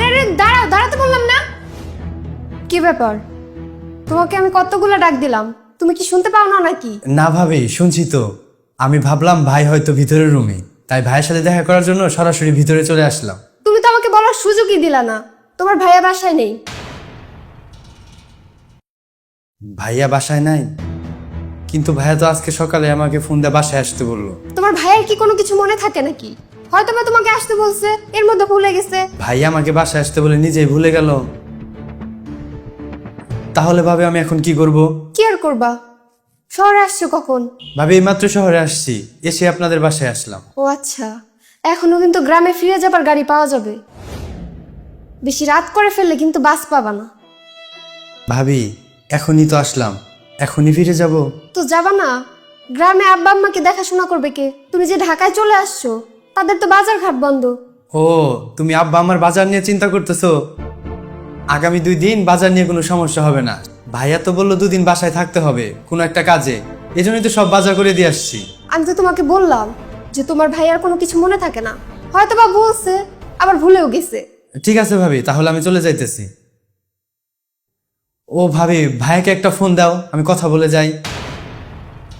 আরে দাঁড়াও, দাঁড়াতে বললাম না। কি ব্যাপার, তোমাকে আমি কতগুলো ডাক দিলাম, তুমি কি শুনতে পাও না নাকি? না ভাবি, শুনছি তো। আমি ভাবলাম ভাই হয়তো ভিতরের রুমে, তাই ভাইয়ের সাথে দেখা করার জন্য সরাসরি ভিতরে চলে আসলাম। তুমি তো আমাকে বলার সুযোগই দিলা না। তোমার ভাইয়া বাসায় নেই। ভাইয়া বাসায় নাই? কিন্তু ভাইয়া তো আজকে সকালে আমাকে ফোন দিয়ে বাসায় আসতে বললো। তোমার ভাইয়ের কি কোনো কিছু মনে থাকে নাকি? হয়তো বা তোমাকে আসতে বলছে, এর মধ্যে ভুলে গেছে। ভাইয়া আমাকে বাসায় আসতে বলে নিজেই ভুলে গেল। তাহলে ভাবে আমি এখন কি করব? কি আর করবা, শহরে আসছো কখন? ভাবি এইমাত্র শহরে আসছি, এসে আপনাদের বাসায় আসলাম। ও আচ্ছা, এখনো কিন্তু গ্রামে ফিরে যাবার গাড়ি পাওয়া যাবে। বেশি রাত করে ফেললে কিন্তু বাস পাবা না। ভাবি এখনই তো আসলাম, এখনই ফিরে যাব? তো যাবা না? গ্রামে আব্বা আম্মাকে দেখাশোনা করবে কে? তুমি যে ঢাকায় চলে আসছো, তাদের তো বাজার ঘাট বন্ধ। ও, তুমি আব্বা আমার বাজার নিয়ে চিন্তা করতেছো? আগামী 2 দিন বাজার নিয়ে কোনো সমস্যা হবে না। ভাইয়া তো বললো 2 দিন বাসায় থাকতে হবে কোনো একটা কাজে, এই জন্যই তো সব বাজার করে দিয়ে আসছি। আমি তো তোমাকে বললাম যে তোমার ভাইয়ার কোনো কিছু মনে থাকে না, হয়তো বা বলছে আবার ভুলেও গেছে। ঠিক আছে ভাবি, তাহলে আমি চলে যাইতেছি। ও ভাবি, ভাইয়াকে একটা ফোন দাও, আমি কথা বলে যাই।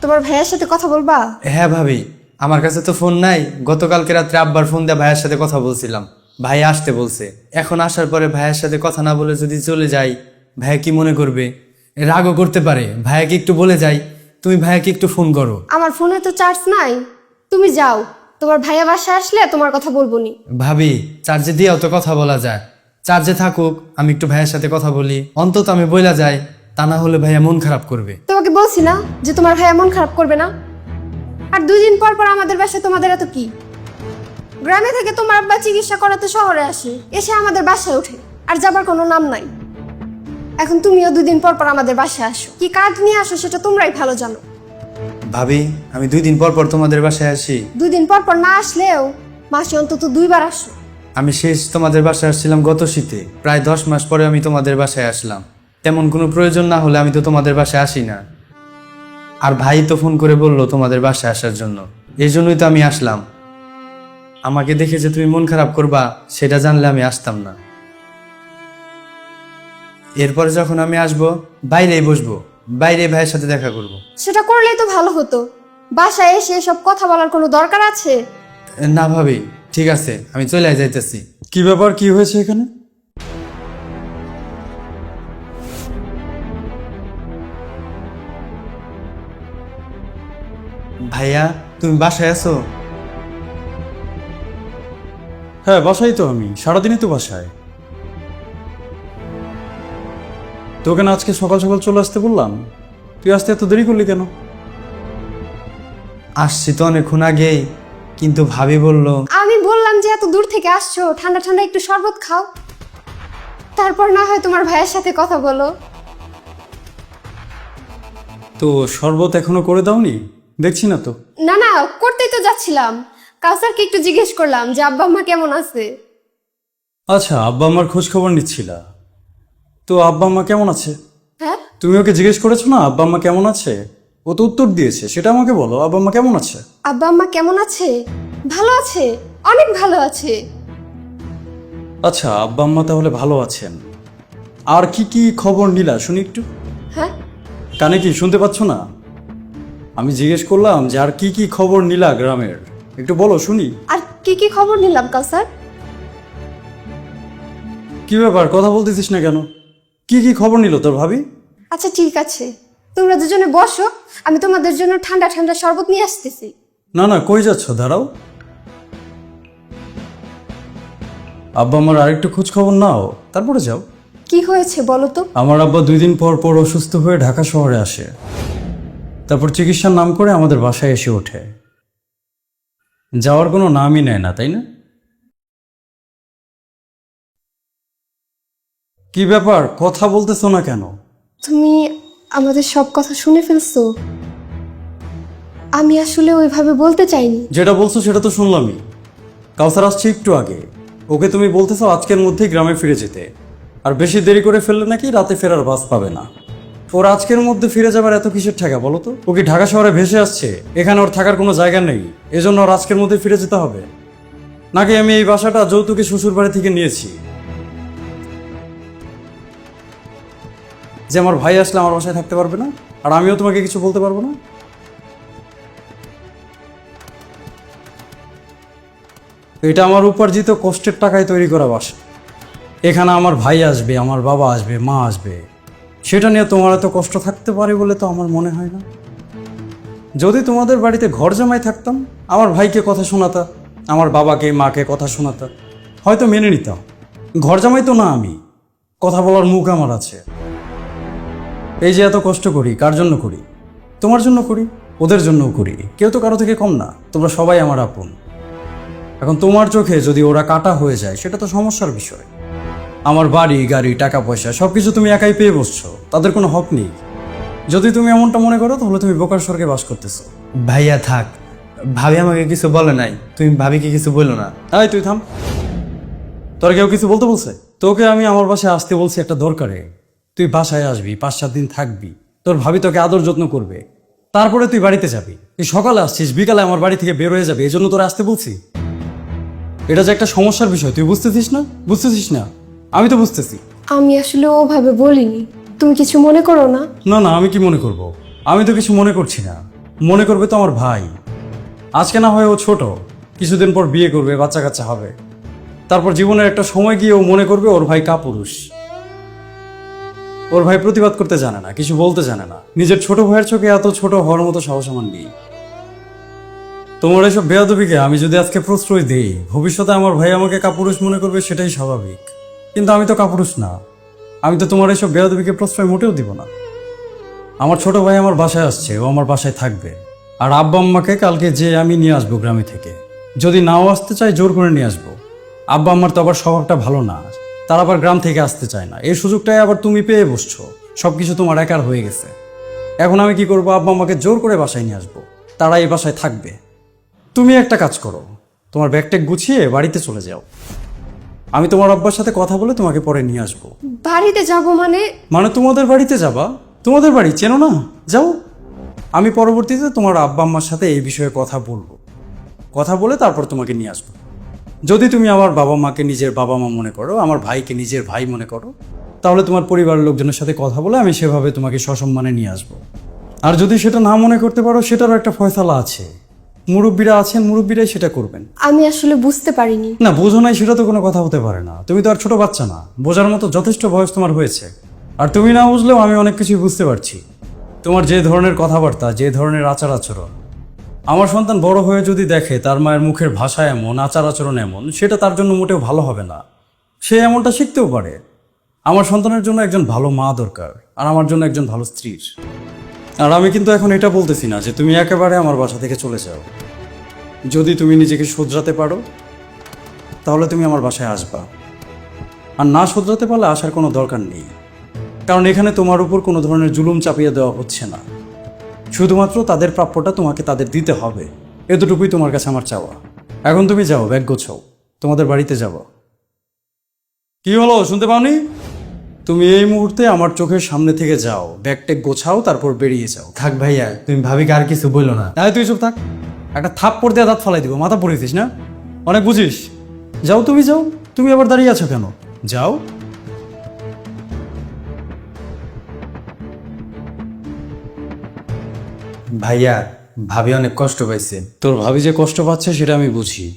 তোমার ভাইয়ার সাথে কথা বলবা? হ্যাঁ ভাবি, আমার কাছে তো ফোন নাই। গতকালকে রাত্রে আব্বার ফোন দিয়ে ভাইয়ের সাথে কথা বলছিলাম, ভাইয়া আসতে বলছে। এখন আসার পরে ভাইয়ের সাথে কথা না বলে যদি চলে যাই, ভাইয়া কি মনে করবে? রাগও করতে পারে। ভাইয়াকে একটু বলে যাই, তুমি ভাইয়াকে একটু ফোন করো। আমার ফোনে তো চার্জ নাই, তুমি যাও। তোমার ভাইয়া বাসায় আসলে তোমার কথা বলবো নি। ভাবি চার্জে দিয়েও তো কথা বলা যায়, চার্জে থাকুক, আমি একটু ভাইয়ের সাথে কথা বলি, অন্তত আমি বইলা যাই। তা না হলে ভাইয়া মন খারাপ করবে। তোমাকে বলছি না যে তোমার ভাইয়া মন খারাপ করবে না। আর 2 দিন পর পর আমাদের বাসায় তোমাদের এত কি? গ্রামে থেকে তোমার আব্বা চিকিৎসা করাতে শহরে আসে, এসে আমাদের বাসায় ওঠে, আর যাবার কোনো নাম নাই। এখন তুমিও 2 দিন পর পর আমাদের বাসায় আসো, কি কাজ নিয়ে আসো সেটা তোমরাই ভালো জানো। ভাবি আমি 2 দিন পর পর তোমাদের বাসায় আসি? 2 দিন পর পর না আসলেও মাসে অন্তত 2 বার আসো। আমি শেষ তোমাদের বাসায় আসছিলাম গত শীতে, প্রায় 10 মাস পরে আমি তোমাদের বাসায় আসলাম। তেমন কোনো প্রয়োজন না হলে আমি তো তোমাদের বাসায় আসি না। আর ভাই তো ফোন করে বললো তোমাদের বাসায় আসার জন্য, এই জন্যই তো আমি আসলাম। আমাকে দেখে যে তুমি মন খারাপ করবা সেটা জানলে আমি আসতাম না। এরপরে যখন আমি আসবো বাইরেই বসবো, বাইরে ভাইয়ের সাথে দেখা করব। সেটা করলেই তো ভালো হতো। বাসায় এসে সব কথা বলার কোনো দরকার আছে? না ভাবি, ঠিক আছে, আমি চলে যাইতেছি। কি ব্যাপার, কি হয়েছে এখানে? ভাইয়া তুমি বাসায় আছো? হ্যাঁ বাসায় তো, আমি সারাদিনই তো বাসায়। তোকে না আজকে সকাল সকাল চলে আসতে বললাম, তুই আসতে এত দেরি করলি কেন? আসছি তো অনেকক্ষণ আগেই, কিন্তু ভাবি বলল। আমি বললাম যে এত দূর থেকে আসছো, ঠান্ডা ঠান্ডা একটু শরবত খাও, তারপর না হয় তোমার ভাইয়ের সাথে কথা বলো। তো শরবত এখনো করে দাওনি? দেখছি না তো। না না, করতেই তো যাচ্ছিলাম। কাউসারকে একটু জিজ্ঞেস করলাম যে আব্বা আম্মা কেমন আছে। আচ্ছা, আব্বা আম্মার খোঁজ খবর নিচ্ছিলা? তো আব্বা আম্মা কেমন আছে? হ্যাঁ, তুমি ওকে জিজ্ঞেস করেছো না আব্বা আম্মা কেমন আছে? ও তো উত্তর দিয়েছে, সেটা আমাকে বলো, আব্বা আম্মা কেমন আছে? আব্বা আম্মা কেমন আছে? ভালো আছে, অনেক ভালো আছে। আচ্ছা, আব্বা আম্মা তাহলে ভালো আছেন। আর কি কি খবর নিলা শুনি একটু। হ্যাঁ, কানে কি শুনতে পাচ্ছ না? আমি জিজ্ঞেস করলাম যে আর কি কি খবর নিলা গ্রামের, একটু বলো শুনি। আর কি কি খবর নিলাম কাউসার? কি ব্যাপার, কথা বলতেছিস না কেন? কি কি খবর নিল তোর ভাবি? আচ্ছা ঠিক আছে, তোমরা দুজনে বসো, আমি তোমাদের জন্য ঠান্ডা ঠান্ডা শরবত নিয়ে আসতেছি। না না, কই যাচ্ছ, দাঁড়াও। আব্বা আমার আরেকটু খোঁজ খবর নাও, তারপরে যাও। কি হয়েছে বলো তো? আমার আব্বা 2 দিন পর পর অসুস্থ হয়ে ঢাকা শহরে আসে, তারপর চিকিৎসার নাম করে আমাদের বাসায় এসে ওঠে। যাওয়ার কোনো নামই নেয় না, তাই না? কি ব্যাপার, কথা বলতেছো না কেন? তুমি আমাদের সব কথা শুনে ফেলছো। আমি আসলে ওইভাবে বলতে চাইনি। যেটা বলছো সেটা তো শুনলামই। কাউসার আসছে একটু আগে, ওকে তুমি বলতেছো আজকের মধ্যেই গ্রামে ফিরে যেতে, আর বেশি দেরি করে ফেললে নাকি রাতে ফেরার বাস পাবে না। ওর আজকের মধ্যে ফিরে যাবার এত কিসের ঠেকা বলো তো? ও কি ঢাকা শহরে ভেসে আসছে? এখানে ওর থাকার কোনো জায়গা নেই, এজন্য ওর আজকের মধ্যে ফিরে যেতে হবে? নাকি আমি এই বাসাটা যৌতুকে শ্বশুর বাড়ি থেকে নিয়েছি? যে আমার ভাই আসলে আমার বাসায় থাকতে পারবে না, আর আমিও তোমাকে কিছু বলতে পারবো না? এটা আমার উপার্জিত কষ্টের টাকায় তৈরি করা বাসা। এখানে আমার ভাই আসবে, আমার বাবা আসবে, মা আসবে, সেটা নিয়ে তোমার এত কষ্ট থাকতে পারে বলে তো আমার মনে হয় না। যদি তোমাদের বাড়িতে ঘর জামাই থাকতাম, আমার ভাইকে কথা শোনাতা, আমার বাবাকে মাকে কথা শোনাতা, হয়তো মেনে নিতাম। ঘর জামাই তো না আমি, কথা বলার মুখ আমার আছে। এই যে এত কষ্ট করি, কার জন্য করি? তোমার জন্য করি, ওদের জন্যও করি। কেউ তো কারো থেকে কম না, তোমরা সবাই আমার আপন। এখন তোমার চোখে যদি ওরা কাটা হয়ে যায়, সেটা তো সমস্যার বিষয়। আমার বাড়ি গাড়ি টাকা পয়সা সব কিছু তুমি একাই পেয়ে বসছো, তাদের কোনো হক নেই। যদি তুমি এমনটা মনে করো, তাহলে তুমি বোকার স্বর্গে বাস করতেছো। ভাইয়া থাক, ভাবি আমাকে কিছু বলে নাই, তুমি ভাবিকে কিছু বলো না। এই তুই থাম, তোর কেউ কিছু বলতে বলছে? তোকে আমি আমার বাসায় আসতে বলছি একটা দরকারে। তুই বাসায় আসবি, 5-7 দিন থাকবি, তোর ভাবি তোকে আদর যত্ন করবে, তারপরে তুই বাড়িতে যাবি। তুই সকালে আসছিস, বিকালে আমার বাড়ি থেকে বের হয়ে যাবে, এই জন্য তোরা আসতে বলছি। এটা যে একটা সমস্যার বিষয়, তুই বুঝতেছিস না? বুঝতেছিস না? আমি তো বুঝতেছি। আমি আসলে ওভাবে বলিনি, তুমি কিছু মনে করো না। না না, আমি কি মনে করব? আমি তো কিছু মনে করছি না। মনে করবে তো আমার ভাই। আজকে না হয় ও ছোট, কিছুদিন পর বিয়ে করবে, বাচ্চা কাচ্চা হবে, তারপর জীবনের একটা সময় গিয়ে ও মনে করবে ওর ভাই কাপুরুষ। ওর ভাই প্রতিবাদ করতে জানে না, কিছু বলতে জানে না, নিজের ছোট ভাইয়ের চোখে এত ছোট হওয়ার মতো সাহস আমার নেই। তোমার এসব বেয়াদবিকে আমি যদি আজকে প্রশ্রয় দিই, ভবিষ্যতে আমার ভাই আমাকে কাপুরুষ মনে করবে, সেটাই স্বাভাবিক। কিন্তু আমি তো কাপুরুষ না, আমি তো তোমার এসব বেয়াদবিকে প্রশ্রয় মোটেও দিব না। আমার ছোট ভাই আমার বাসায় আসছে, ও আমার বাসায় থাকবে। আর আব্বা আম্মাকে কালকে যে আমি নিয়ে আসবো গ্রামে থেকে, যদি নাও আসতে চাই জোর করে নিয়ে আসবো। আব্বা আম্মার তো আবার স্বভাবটা ভালো না, তারা আবার গ্রাম থেকে আসতে চায় না। এই সুযোগটাই আবার তুমি পেয়ে বসছো, সবকিছু তোমার একার হয়ে গেছে। এখন আমি কি করবো? আব্বা আম্মাকে জোর করে বাসায় নিয়ে আসবো, তারা এই বাসায় থাকবে। তুমি একটা কাজ করো, তোমার ব্যাগট্যাগ গুছিয়ে বাড়িতে চলে যাও। আমি তোমার আব্বার সাথে কথা বলে তোমাকে পরে নিয়ে আসবো। বাড়িতে যাব মানে? মানে তোমাদের বাড়িতে যাবা? তোমাদের বাড়ি চেনো না? যাও। আমি পরবর্তীতে তোমার আব্বা আম্মার সাথে এই বিষয়ে কথা বলবো, কথা বলে তারপর তোমাকে নিয়ে আসবো। যদি তুমি আমার বাবা মাকে নিজের বাবা মা মনে করো, আমার ভাইকে নিজের ভাই মনে করো, তাহলে তোমার পরিবারের লোকজনের সাথে কথা বলে আমি সেভাবে তোমাকে সসম্মানে নিয়ে আসবো। আর যদি সেটা না মনে করতে পারো, সেটারও একটা ফয়সালা আছে, মুরব্বীরা আছেন, মুরব্বীরাই সেটা করবেন। আমি আসলে বুঝতে পারিনি। না, বোঝো নাই সেটা তো কোনো কথা হতে পারে না। তুমি তো আর ছোট বাচ্চা না, বোঝার মতো যথেষ্ট বয়স তোমার হয়েছে। আর তুমি না বুঝলেও আমি অনেক কিছুই বুঝতে পারছি। তোমার যে ধরনের কথাবার্তা, যে ধরনের আচার আচরণ, আমার সন্তান বড় হয়ে যদি দেখে তার মায়ের মুখের ভাষা এমন, আচার আচরণ এমন, সেটা তার জন্য মোটেও ভালো হবে না। সে এমনটা শিখতেও পারে। আমার সন্তানের জন্য একজন ভালো মা দরকার, আর আমার জন্য একজন ভালো স্ত্রীর। আর আমি কিন্তু এখন এটা বলতেছি না যে তুমি একেবারে আমার বাসা থেকে চলে যাও। যদি তুমি নিজেকে শুধরাতে পারো, তাহলে তুমি আমার বাসায় আসবা। আর না শুধরাতে পারলে আসার কোনো দরকার নেই, কারণ এখানে তোমার উপর কোনো ধরনের জুলুম চাপিয়ে দেওয়া হচ্ছে না। শুধুমাত্র তাদের প্রাপ্যটা তোমাকে তাদের দিতে হবে, এতটুকুই তোমার কাছে আমার চাওয়া। এখন তুমি যাও, ব্যাগ গোছাও, তোমাদের বাড়িতে যাবো। কি হলো, শুনতে পাওনি? তুমি এই মুহূর্তে আমার চোখের সামনে থেকে যাও, ব্যাগট্যাগ গোছাও, তারপর বেরিয়ে যাও। থাক ভাইয়া, তুমি ভাবিকে আর কিছু বলো না। তাই তুই চুপ থাক, একটা থাপ্পড় দিয়ে দাঁত ফালাই দিব, মাথা পড়েছিস না? অনেক বুঝিস। যাও, তুমি যাও। তুমি আবার দাঁড়িয়ে আছো কেন? যাও। ভাইয়া, ভাবি অনেক কষ্ট পাইছে। তোর ভাবি যে কষ্ট পাচ্ছে সেটা আমি বুঝি,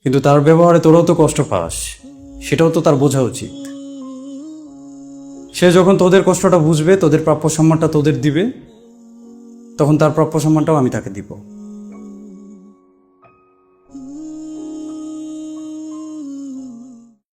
কিন্তু তার ব্যবহারে তোরাও তো কষ্ট পাস, সেটাও তো তার বোঝা উচিত। সে যখন তোদের কষ্টটা বুঝবে, তোদের প্রাপ্য সম্মানটা তোদের দিবে, তখন তার প্রাপ্য সম্মানটাও আমি তাকে দিব।